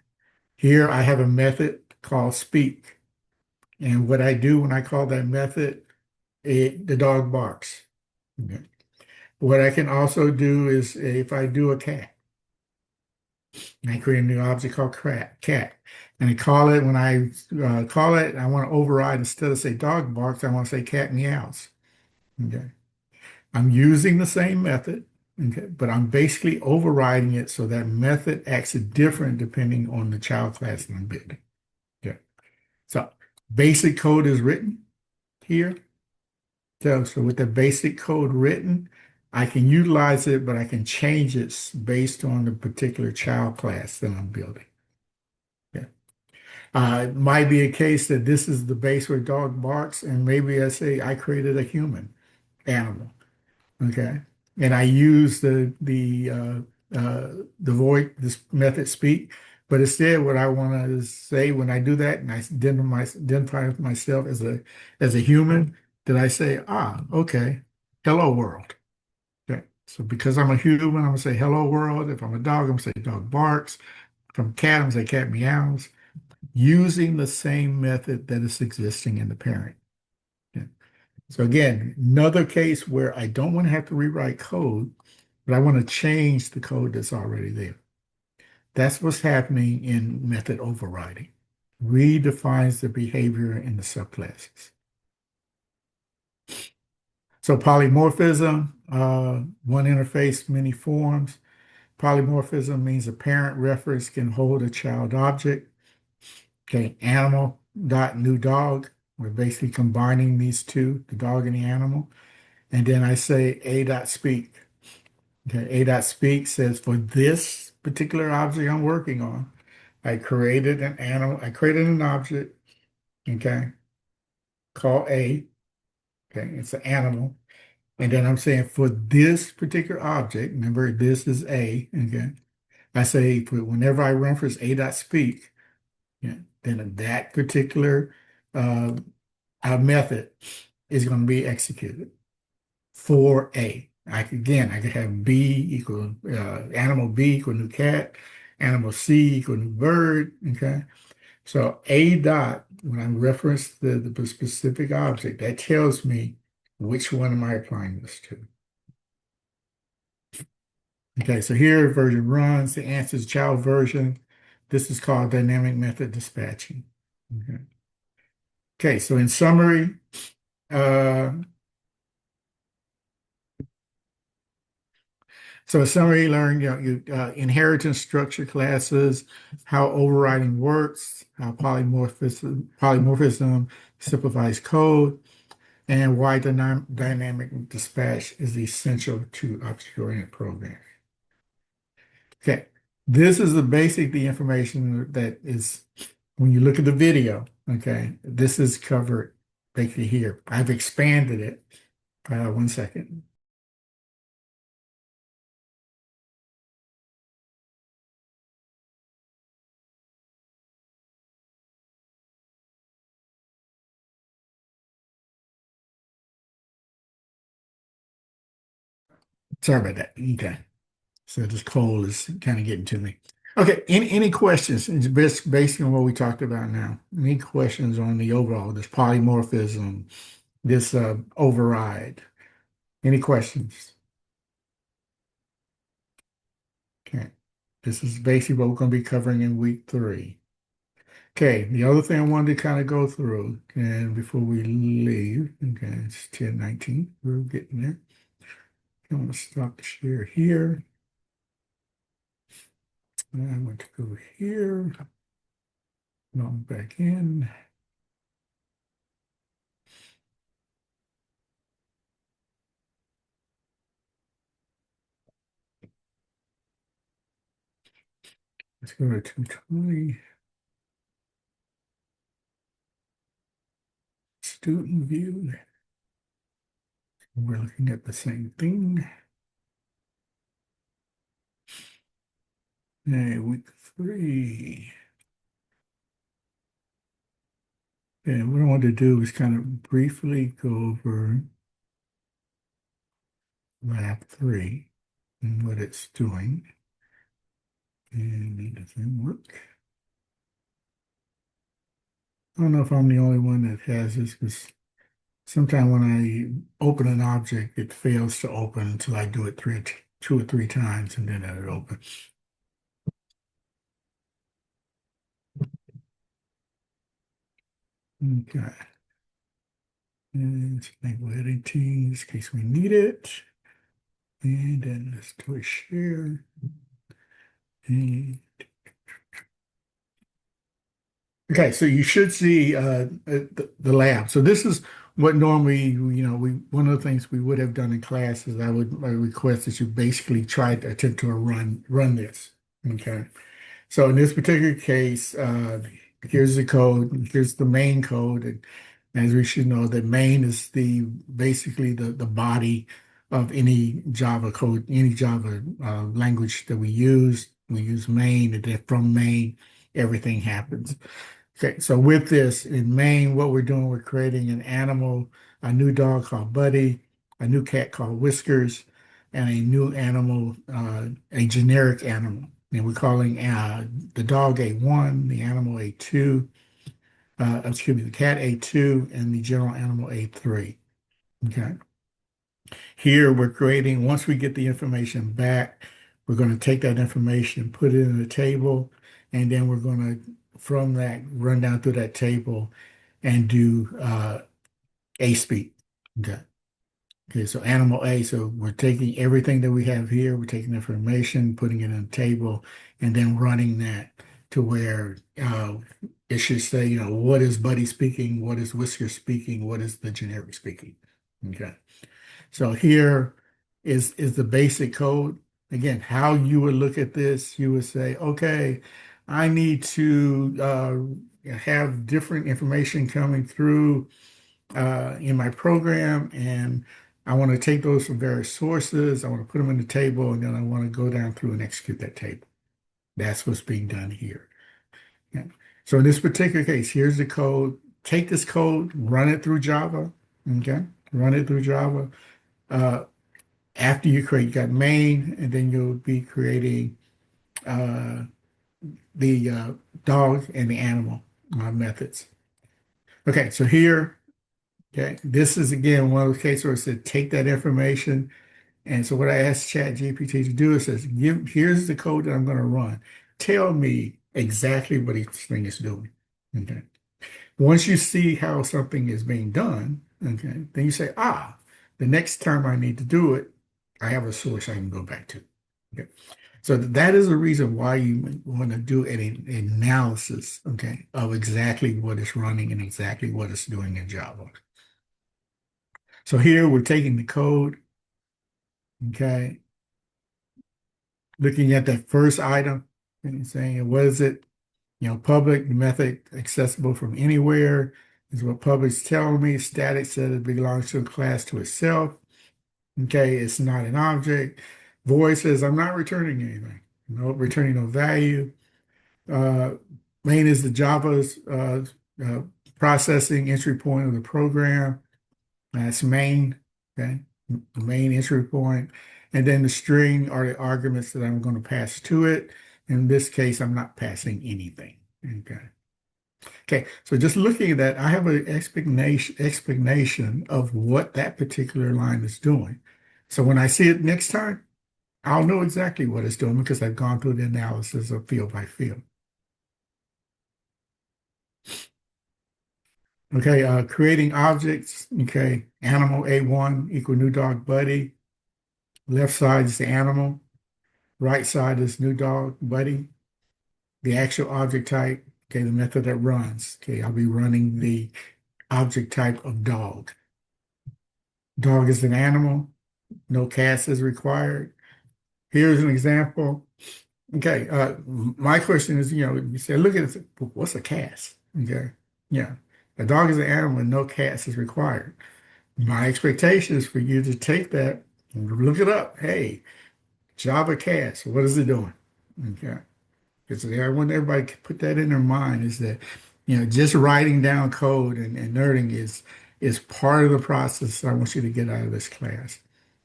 Here I have a method called speak. And what I do when I call that method, the dog barks. Okay. What I can also do is if I do a cat, I create a new object called cat. And I call it, when I call it, I want to override, instead of say dog barks, I want to say cat meows. Okay. I'm using the same method, okay, but I'm basically overriding it so that method acts different depending on the child class that I'm building. Okay. So basic code is written here. So with the basic code written, I can utilize it, but I can change it based on the particular child class that I'm building. Yeah. It might be a case that this is the base where dog barks, and maybe I say I created a human animal. Okay. And I use the void this method speak, but instead what I want to say when I do that and I identify myself as a human, that I say, okay, hello world. Okay. So because I'm a human, I'm gonna say hello world. If I'm a dog, I'm gonna say dog barks. If I'm a cat, I'm gonna say cat meows, using the same method that is existing in the parent. Okay. So again, another case where I don't want to have to rewrite code, but I want to change the code that's already there. That's what's happening in method overriding. Redefines the behavior in the subclasses. So polymorphism, one interface, many forms. Polymorphism means a parent reference can hold a child object. Okay, animal dot new dog. We're basically combining these two, the dog and the animal. And then I say a dot speak. Okay, a dot speak says for this particular object I'm working on, I created an animal, I created an object, okay, called A. Okay, it's an animal. And then I'm saying for this particular object, remember this is A, okay. I say whenever I reference a dot speak, yeah, then that particular uh, method is going to be executed for A. I could have B equal animal B equal new cat, animal C equal new bird. Okay. So A dot, when I reference the specific object, that tells me which one am I applying this to. Okay, so here version runs, the answer is child version. This is called dynamic method dispatching. Okay, okay, so in summary, uh, learn inheritance structure classes, how overriding works, how polymorphism simplifies code, and why dynamic dispatch is essential to object-oriented programming. Okay, this is the information that is, when you look at the video, okay, this is covered basically here. I've expanded it. 1 second. Sorry about that. Okay. So this cold is kind of getting to me. Okay, any questions? It's based on what we talked about now. Any questions on the overall, this polymorphism, this override? Any questions? Okay, this is basically what we're going to be covering in week 3. Okay, the other thing I wanted to kind of go through, and before we leave, okay, it's 10:19. We're getting there. I'm going to stop the share here. I'm going to go here. Log back in. Let's go to 220. Student view. We're looking at the same thing. Hey, week 3. And what I want to do is kind of briefly go over lab 3 and what it's doing. And it doesn't work. I don't know if I'm the only one that has this, because sometimes when I open an object, it fails to open until I do it 2 or 3 times, and then it'll open. Okay. And let's enable editing in case we need it. And then let's do a share. And okay, so you should see the lab. So this is what normally, one of the things we would have done in class is I request that you basically try to attempt to run this. Okay. So in this particular case, here's the code, here's the main code. And as we should know, the main is basically the body of any Java code, any Java language that we use. We use main, and then from main, everything happens. Okay, so with this in main, what we're doing, we're creating an animal, a new dog called Buddy, a new cat called Whiskers, and a new animal, a generic animal. And we're calling the dog A1, the animal A2, excuse me, the cat A2, and the general animal A3. Okay. Here we're creating, once we get the information back, we're going to take that information, put it in a table, and then we're going to, from that, run down through that table and do A speed. Okay. Okay, so animal A, so we're taking everything that we have here, we're taking information, putting it in a table, and then running that to where it should say, what is Buddy speaking, what is Whisker speaking, what is the generic speaking. Okay. So here is the basic code. Again, how you would look at this, you would say, okay, I need to have different information coming through in my program, and I want to take those from various sources. I want to put them in the table, and then I want to go down through and execute that table. That's what's being done here. Yeah. So in this particular case, here's the code. Take this code, run it through Java. Okay, run it through Java. After you got main, and then you'll be creating the dog and the animal methods. Okay, so here, okay, this is again one of those cases where it said take that information. And so what I asked ChatGPT to do is says, here's the code that I'm going to run. Tell me exactly what each thing is doing. Okay. Once you see how something is being done, okay, then you say, the next time I need to do it, I have a source I can go back to. Okay. So that is the reason why you want to do an analysis, okay, of exactly what is running and exactly what it's doing in Java. So here we're taking the code, okay, looking at that first item and saying, what is it? Public method accessible from anywhere is what public's telling me. Static says it belongs to a class to itself. Okay, it's not an object. Void says I'm not returning anything. No, returning no value. Uh, Main is the Java's uh, processing entry point of the program. That's main. Okay, the main entry point. And then the string are the arguments that I'm going to pass to it. In this case, I'm not passing anything. Okay. Okay, so just looking at that, I have an explanation of what that particular line is doing. So when I see it next time, I'll know exactly what it's doing because I've gone through the analysis of field by field. Okay, creating objects. Okay, animal A1 equal new dog buddy. Left side is the animal. Right side is new dog buddy. The actual object type. Okay, the method that runs. Okay, I'll be running the object type of dog. Dog is an animal. No cast is required. Here's an example. Okay, my question is, you say, look at it, what's a cast? Okay, yeah, a dog is an animal and no cast is required. My expectation is for you to take that and look it up. Hey, Java cast, what is it doing? Okay, because I want everybody to put that in their mind is that, just writing down code and nerding is part of the process I want you to get out of this class,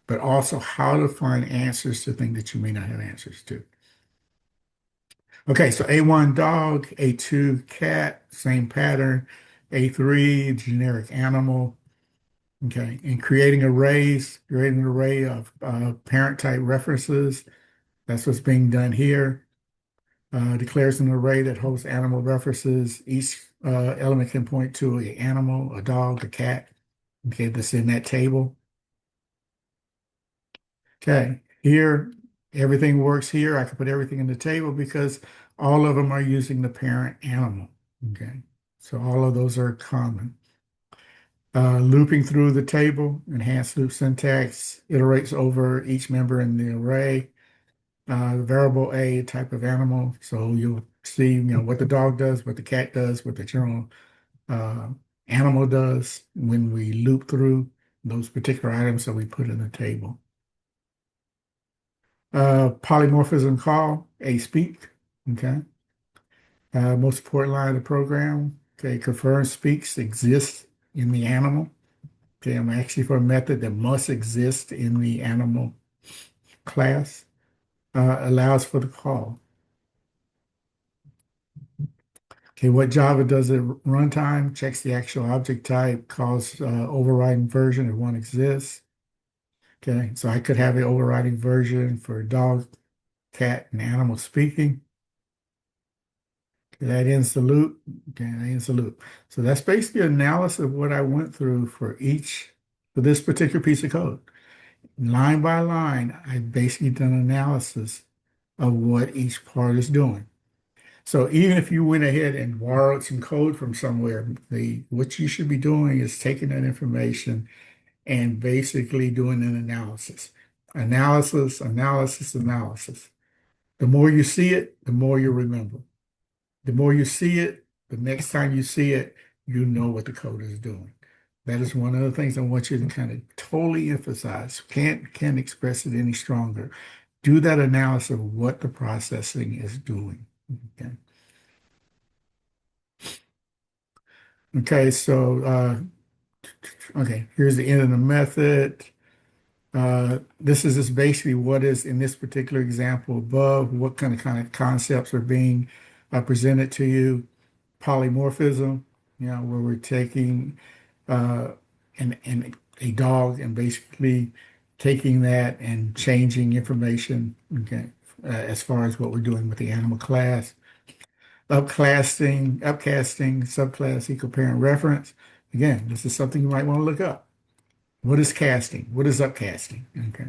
but also how to find answers to things that you may not have answers to. Okay, so A1 dog, A2 cat, same pattern, A3 generic animal. Okay, and creating creating an array of parent type references. That's what's being done here. Declares an array that hosts animal references. Each element can point to an animal, a dog, a cat. Okay, that's in that table. Okay, here, everything works here. I can put everything in the table because all of them are using the parent animal. Okay, so all of those are common. Looping through the table, enhanced loop syntax, iterates over each member in the array. Variable A, type of animal. So you'll see, what the dog does, what the cat does, what the general uh, animal does when we loop through those particular items that we put in the table. Polymorphism call, a speak, okay. Most important line of the program, okay, confirm speaks exists in the animal. Okay, I'm actually for a method that must exist in the animal class, allows for the call. Okay, what Java does at runtime, checks the actual object type, calls overriding version if one exists. Okay, so I could have an overriding version for dog, cat, and animal speaking. Okay, that ends the loop. Okay, that ends the loop. So that's basically an analysis of what I went through for this particular piece of code. Line by line, I've basically done analysis of what each part is doing. So even if you went ahead and borrowed some code from somewhere, what you should be doing is taking that information and basically doing an analysis. Analysis, analysis, analysis. The more you see it, the more you remember. The more you see it, the next time you see it, you know what the code is doing. That is one of the things I want you to kind of totally emphasize. Can't express it any stronger. Do that analysis of what the processing is doing. Okay. Okay, so okay, here's the end of the method. This is just basically what is in this particular example above, what kind of concepts are being presented to you. Polymorphism, where we're taking and a dog and basically taking that and changing information, okay, as far as what we're doing with the animal class. Upcasting, subclass equal parent reference. Again, this is something you might want to look up. What is casting? What is upcasting? Okay.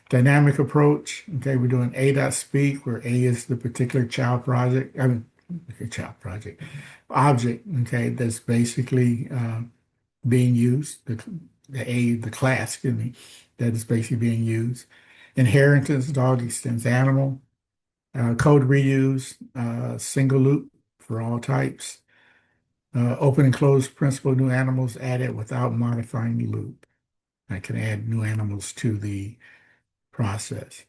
Dynamic approach. Okay, we're doing A dot speak, where A is the particular child project. I mean, child project object. Okay, that's basically being used. the class, excuse me, that is basically being used. Inheritance, dog extends animal. Code reuse, single loop for all types. Open and close principal new animals added without modifying the loop. I can add new animals to the process.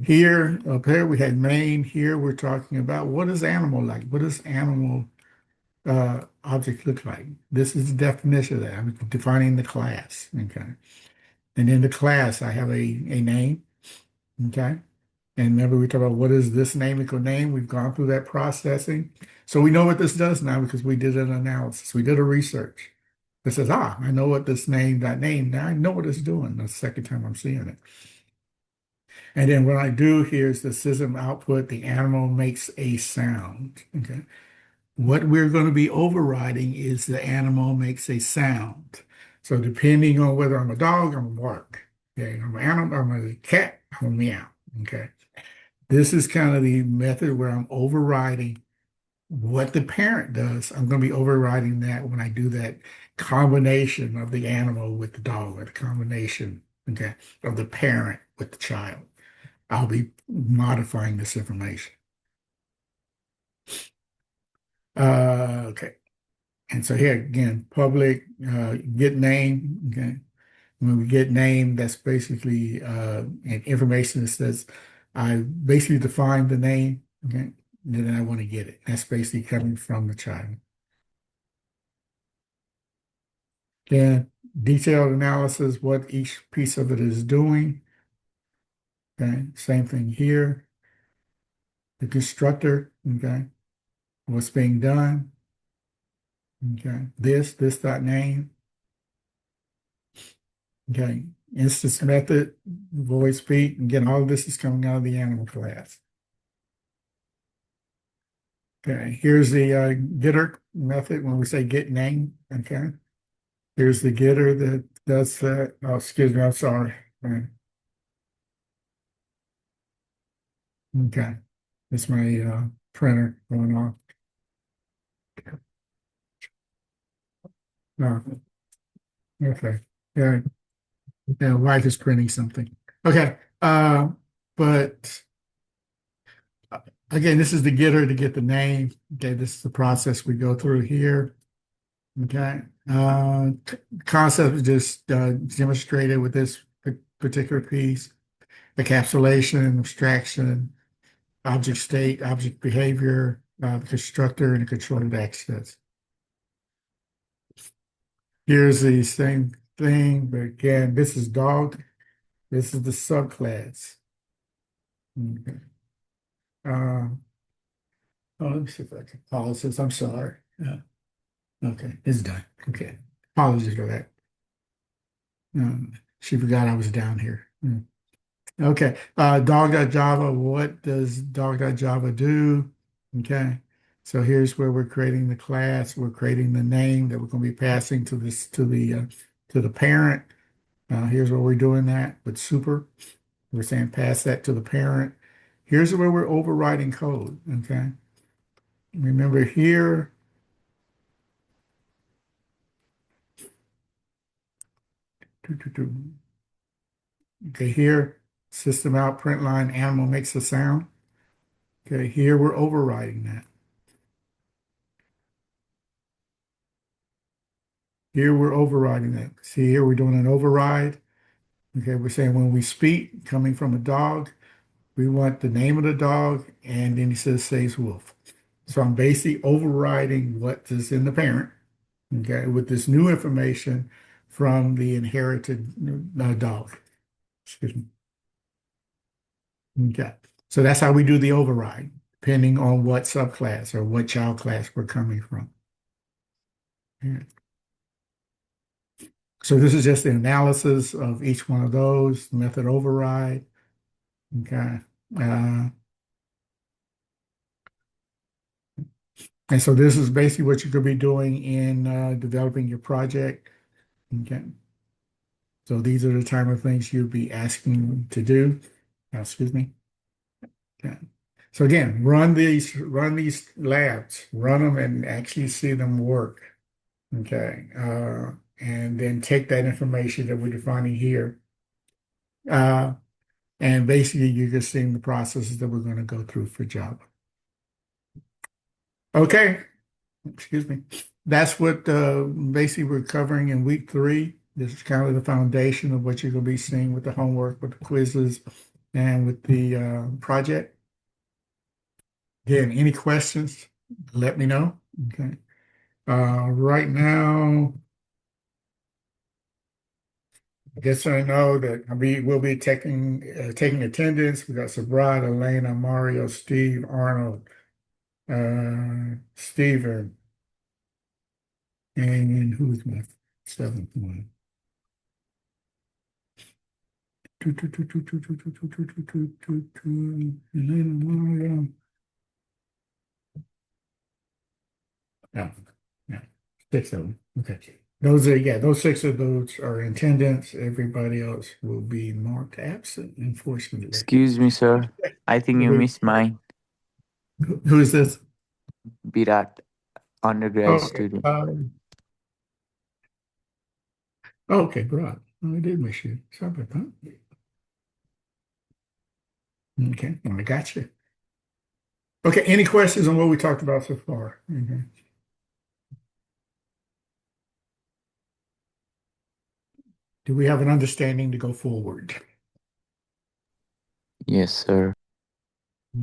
Here, up here, we had main. Here, we're talking about what is animal like? What does animal object look like? This is the definition of that. I'm defining the class. Okay. And in the class, I have a name. Okay. And remember, we talked about what is this name equal name. We've gone through that processing. So we know what this does now because we did an analysis. We did a research that says, I know what this name, that name. Now I know what it's doing. That's the second time I'm seeing it. And then what I do here is the system output, the animal makes a sound. Okay. What we're going to be overriding is the animal makes a sound. So depending on whether I'm a dog, I'm a bark. Okay. I'm an animal, I'm a cat, I'm a meow. Okay. This is kind of the method where I'm overriding what the parent does. I'm going to be overriding that when I do that combination of the animal with the dog, or the combination, okay, of the parent with the child. I'll be modifying this information. Okay. And so here again, public get name. Okay. When we get name, that's basically information that says I basically define the name. Okay. And then I want to get it. That's basically coming from the child. Then detailed analysis, what each piece of it is doing. Okay. Same thing here. The constructor. Okay. What's being done. Okay. This dot name. Okay. Instance method, void speak. Again, all of this is coming out of the animal class. Okay. Here's the getter method when we say get name. Okay. Here's the getter that does that. Oh, excuse me. I'm sorry. Okay. It's my printer going on. No. Okay. Yeah. Yeah. Wife is printing something. Okay. But again, this is the getter to get the name. Okay. This is the process we go through here. Okay. Concept is just demonstrated with this particular piece. Encapsulation, abstraction, object state, object behavior, the constructor, and the controlled access. Here's the same thing, but again, this is dog. This is the subclass. Okay. Oh, let me see if I can pause this. I'm sorry. Okay, it's done. Okay. Apologies for that. She forgot I was down here. Okay. Dog.java, what does dog.java do? Okay. So here's where we're creating the class. We're creating the name that we're going to be passing to this to the parent. Here's where we're doing that with super. We're saying pass that to the parent. Here's where we're overriding code. Okay. Remember here. Okay, here, system out, print line, animal makes a sound. Okay, here we're overriding that. Here we're overriding that. See here, we're doing an override. Okay, we're saying when we speak coming from a dog, we want the name of the dog, and then he says wolf. So I'm basically overriding what is in the parent, okay, with this new information from the inherited dog. Excuse me. Okay, so that's how we do the override, depending on what subclass or what child class we're coming from. Yeah. So this is just the analysis of each one of those, method override. Okay. And so this is basically what you could be doing in developing your project. Okay. So these are the type of things you'd be asking to do. Excuse me. Okay. So again, run these labs, run them and actually see them work. Okay. and then take that information that we're defining here. And basically, you're just seeing the processes that we're going to go through for Java. Okay, excuse me. That's what basically we're covering in week 3. This is kind of the foundation of what you're going to be seeing with the homework, with the quizzes, and with the project. Again, any questions, let me know. Okay. Right now, I guess I know that we'll be taking attendance. We got Sabrad, Elena, Mario, Steve, Arnold, Steven, and who's my 7th one? Elena, Mario. Yeah, yeah, 6 of them. Okay. Those 6 of those are in attendance. Everybody else will be marked absent, unfortunately. Excuse me, sir. I think you missed mine. Who is this? Virat, undergrad Okay. student. Okay, Broad. Oh, I did miss you. Sorry about that. Okay, well, I got you. Okay, any questions on what we talked about so far? Okay. Do we have an understanding to go forward? Yes, sir.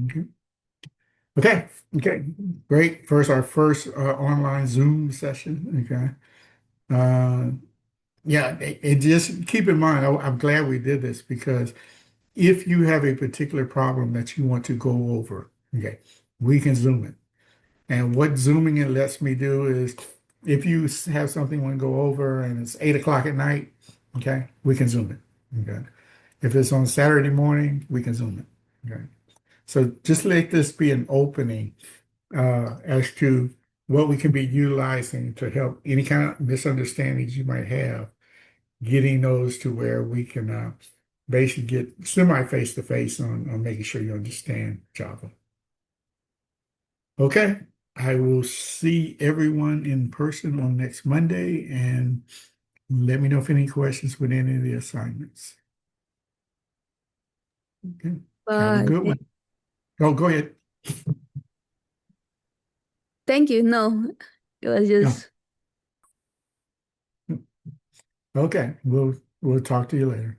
Okay. Okay, great. Our first online Zoom session. Okay. Yeah, just keep in mind, I'm glad we did this because if you have a particular problem that you want to go over, okay, we can Zoom it. And what Zooming it lets me do is if you have something you want to go over and it's 8 o'clock at night, okay, we can Zoom it. Okay. If it's on Saturday morning, we can Zoom it. Okay. So just let this be an opening as to what we can be utilizing to help any kind of misunderstandings you might have, getting those to where we can basically get semi face to face on making sure you understand Java. Okay, I will see everyone in person on next Monday and let me know if any questions with any of the assignments. Okay, have a Bye. good one. Oh, go ahead. Thank you. No, it was Yeah. just Okay, we'll talk to you later.